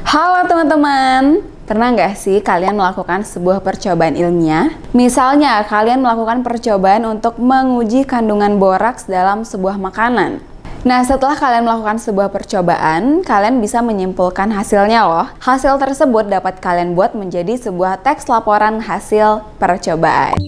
Halo teman-teman, pernah nggak sih kalian melakukan sebuah percobaan ilmiah? Misalnya, kalian melakukan percobaan untuk menguji kandungan boraks dalam sebuah makanan. Nah, setelah kalian melakukan sebuah percobaan, kalian bisa menyimpulkan hasilnya loh. Hasil tersebut dapat kalian buat menjadi sebuah teks laporan hasil percobaan.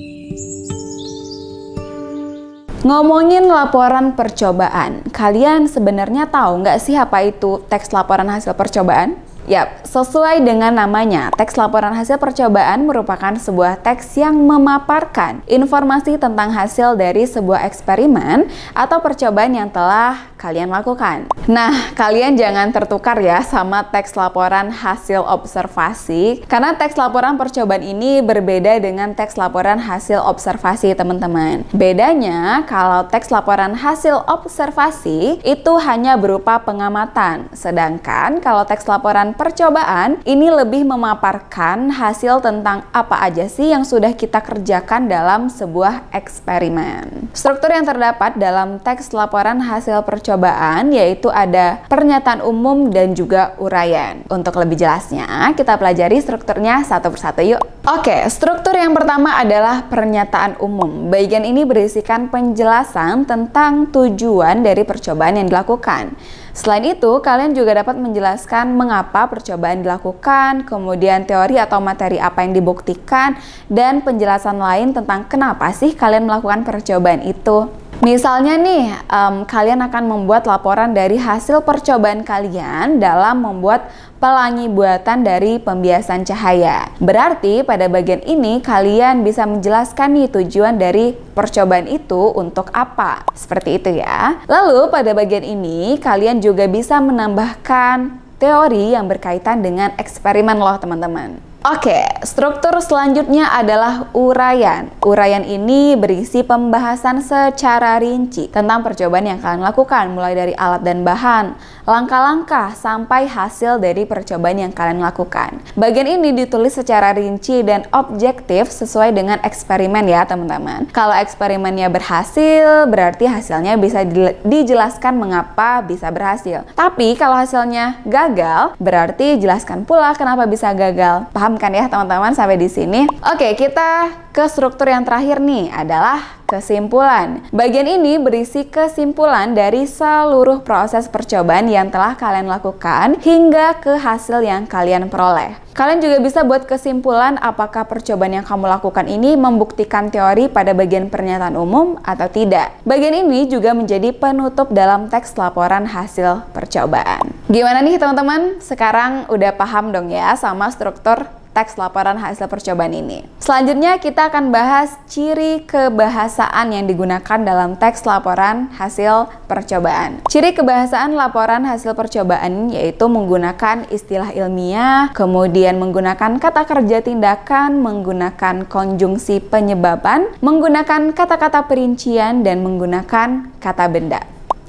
Ngomongin laporan percobaan, kalian sebenarnya tahu nggak sih apa itu teks laporan hasil percobaan? Yap, sesuai dengan namanya, teks laporan hasil percobaan merupakan sebuah teks yang memaparkan informasi tentang hasil dari sebuah eksperimen atau percobaan yang telah kalian lakukan. Nah, kalian jangan tertukar ya sama teks laporan hasil observasi, karena teks laporan percobaan ini berbeda dengan teks laporan hasil observasi, teman-teman. Bedanya, kalau teks laporan hasil observasi itu hanya berupa pengamatan, sedangkan kalau teks laporan percobaan ini lebih memaparkan hasil tentang apa aja sih yang sudah kita kerjakan dalam sebuah eksperimen. Struktur yang terdapat dalam teks laporan hasil percobaan yaitu ada pernyataan umum dan juga uraian. Untuk lebih jelasnya, kita pelajari strukturnya satu persatu yuk. Oke, struktur yang pertama adalah pernyataan umum. Bagian ini berisikan penjelasan tentang tujuan dari percobaan yang dilakukan. Selain itu, kalian juga dapat menjelaskan mengapa percobaan dilakukan, kemudian teori atau materi apa yang dibuktikan, dan penjelasan lain tentang kenapa sih kalian melakukan percobaan itu. Misalnya nih, kalian akan membuat laporan dari hasil percobaan kalian dalam membuat pelangi buatan dari pembiasan cahaya. Berarti pada bagian ini kalian bisa menjelaskan nih tujuan dari percobaan itu untuk apa. Seperti itu ya. Lalu pada bagian ini kalian juga bisa menambahkan teori yang berkaitan dengan eksperimen loh teman-teman. Oke, struktur selanjutnya adalah uraian. Uraian ini berisi pembahasan secara rinci tentang percobaan yang kalian lakukan, mulai dari alat dan bahan, langkah-langkah, sampai hasil dari percobaan yang kalian lakukan. Bagian ini ditulis secara rinci dan objektif sesuai dengan eksperimen ya teman-teman. Kalau eksperimennya berhasil, berarti hasilnya bisa dijelaskan mengapa bisa berhasil. Tapi kalau hasilnya gagal, berarti jelaskan pula kenapa bisa gagal. Paham kan ya teman-teman sampai di sini? Oke, kita ke struktur yang terakhir nih adalah kesimpulan. Bagian ini berisi kesimpulan dari seluruh proses percobaan yang telah kalian lakukan hingga ke hasil yang kalian peroleh. Kalian juga bisa buat kesimpulan apakah percobaan yang kamu lakukan ini membuktikan teori pada bagian pernyataan umum atau tidak. Bagian ini juga menjadi penutup dalam teks laporan hasil percobaan. Gimana nih teman-teman? Sekarang udah paham dong ya sama struktur teks laporan hasil percobaan ini. Selanjutnya kita akan bahas ciri kebahasaan yang digunakan dalam teks laporan hasil percobaan. Ciri kebahasaan laporan hasil percobaan yaitu menggunakan istilah ilmiah, kemudian menggunakan kata kerja tindakan, menggunakan konjungsi penyebaban, menggunakan kata-kata perincian, dan menggunakan kata benda.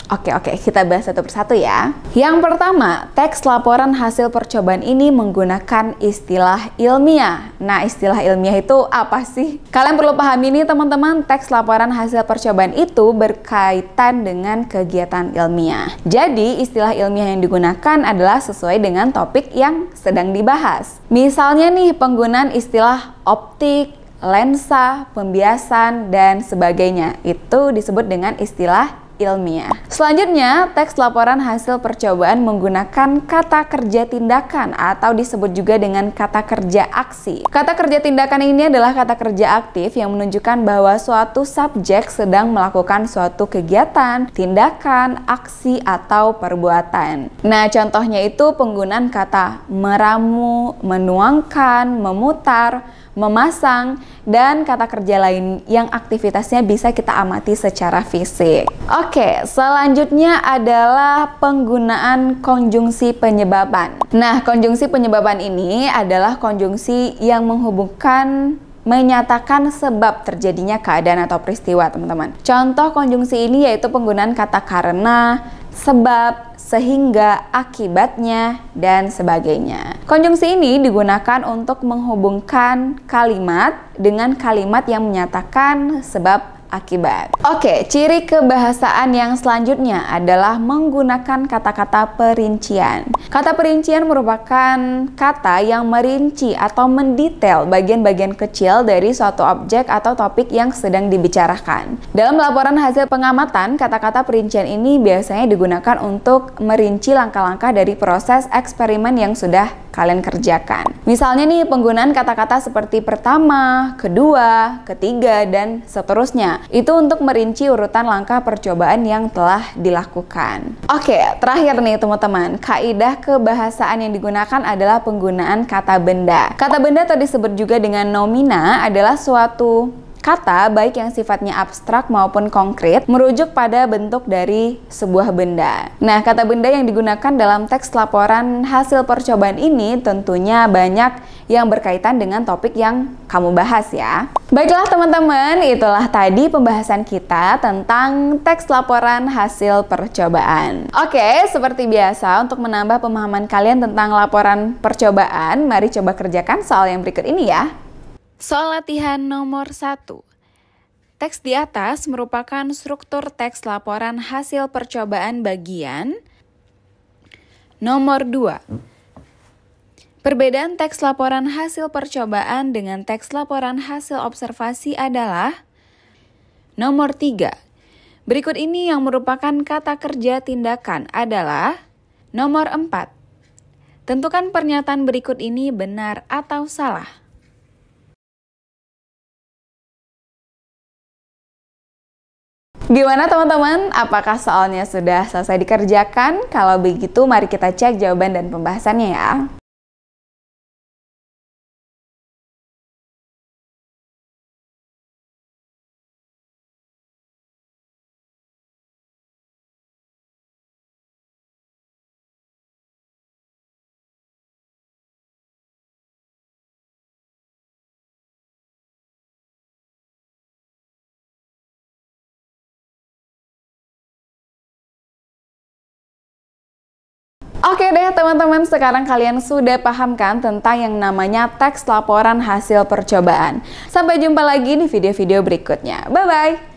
Oke, kita bahas satu persatu ya. Yang pertama, teks laporan hasil percobaan ini menggunakan istilah ilmiah. Nah, istilah ilmiah itu apa sih? Kalian perlu pahami nih teman-teman, teks laporan hasil percobaan itu berkaitan dengan kegiatan ilmiah. Jadi, istilah ilmiah yang digunakan adalah sesuai dengan topik yang sedang dibahas. Misalnya nih, penggunaan istilah optik, lensa, pembiasan, dan sebagainya. Itu disebut dengan istilah ilmiah. Selanjutnya, teks laporan hasil percobaan menggunakan kata kerja tindakan atau disebut juga dengan kata kerja aksi. Kata kerja tindakan ini adalah kata kerja aktif yang menunjukkan bahwa suatu subjek sedang melakukan suatu kegiatan, tindakan, aksi, atau perbuatan. Nah, contohnya itu penggunaan kata meramu, menuangkan, memutar, memasang, dan kata kerja lain yang aktivitasnya bisa kita amati secara fisik. Oke, selanjutnya adalah penggunaan konjungsi penyebaban. Nah, konjungsi penyebaban ini adalah konjungsi yang menghubungkan, menyatakan sebab terjadinya keadaan atau peristiwa, teman-teman. Contoh konjungsi ini yaitu penggunaan kata karena, sebab, sehingga, akibatnya, dan sebagainya. Konjungsi ini digunakan untuk menghubungkan kalimat dengan kalimat yang menyatakan sebab akibat. Oke, ciri kebahasaan yang selanjutnya adalah menggunakan kata-kata perincian. Kata perincian merupakan kata yang merinci atau mendetail bagian-bagian kecil dari suatu objek atau topik yang sedang dibicarakan. Dalam laporan hasil pengamatan, kata-kata perincian ini biasanya digunakan untuk merinci langkah-langkah dari proses eksperimen yang sudah kalian kerjakan. Misalnya nih, penggunaan kata-kata seperti pertama, kedua, ketiga, dan seterusnya. Itu untuk merinci urutan langkah percobaan yang telah dilakukan. Oke, terakhir nih teman-teman, kaidah kebahasaan yang digunakan adalah penggunaan kata benda. Kata benda atau disebut juga dengan nomina adalah suatu kata baik yang sifatnya abstrak maupun konkret merujuk pada bentuk dari sebuah benda. Nah, kata benda yang digunakan dalam teks laporan hasil percobaan ini tentunya banyak yang berkaitan dengan topik yang kamu bahas ya. Baiklah teman-teman, itulah tadi pembahasan kita tentang teks laporan hasil percobaan. Oke, seperti biasa untuk menambah pemahaman kalian tentang laporan percobaan, mari coba kerjakan soal yang berikut ini ya. Soal latihan nomor 1. Teks di atas merupakan struktur teks laporan hasil percobaan bagian. Nomor 2. Perbedaan teks laporan hasil percobaan dengan teks laporan hasil observasi adalah. Nomor 3. Berikut ini yang merupakan kata kerja tindakan adalah. Nomor 4. Tentukan pernyataan berikut ini benar atau salah. Gimana teman-teman? Apakah soalnya sudah selesai dikerjakan? Kalau begitu, mari kita cek jawaban dan pembahasannya ya. Oke deh teman-teman, sekarang kalian sudah paham kan tentang yang namanya teks laporan hasil percobaan. Sampai jumpa lagi di video-video berikutnya. Bye-bye!